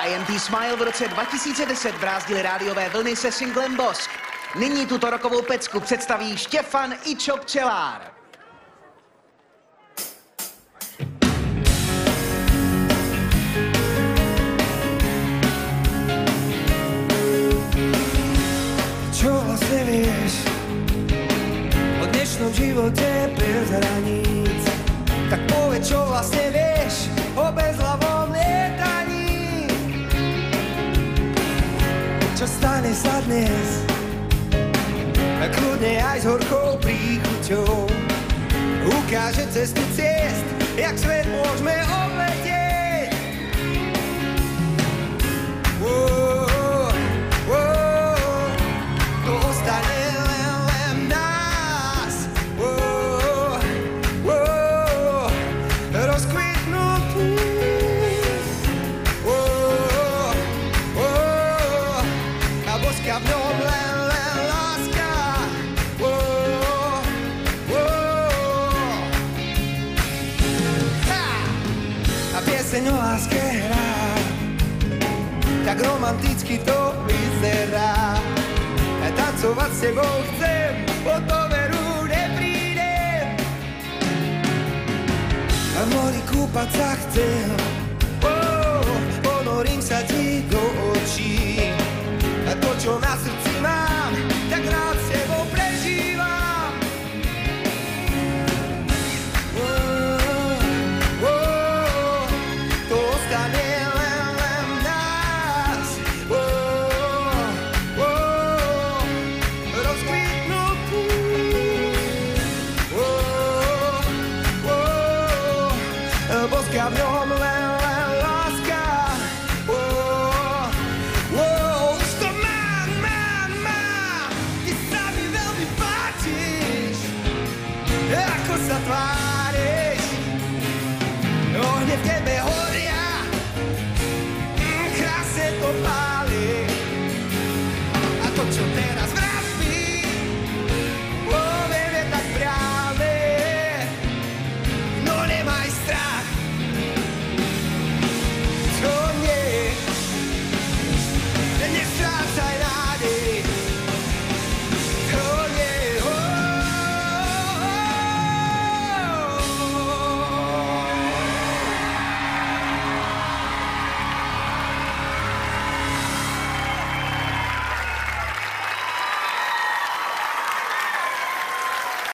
IMT Smile v roce 2010 brázdili rádiové vlny se singlem Bosk. Nyní tuto rokovou pecku představí Štěfan Ičo Pčelár. Čo vlastne vieš o dnešnom živote bez hraníc? Tak povedz, čo vlastne vieš o bezhlavom lietaní? Čo stane sa dnes? Kľudne aj s horkou príchuťou ukáže cestu ciest, jak svet môžeme obletieť. To ostane len nás. Rozkvitnutý. A boska v ňom len láska. A pieseň o láske hrá, tak romanticky to vyzerá. Tancovať s tebou chcem, po to veru neprídem. A v mori kúpať sa chcem, ponorím sa ti do očí. A to, čo na srdci mám, tak rád s tebou prežívam. To ostane len nás. Rozkvitnutý. Boska v ňom len láska. Už to mám, ty sa mi veľmi páčiš, ako sa tváriš. Ohne v tebe horia, krásne to má.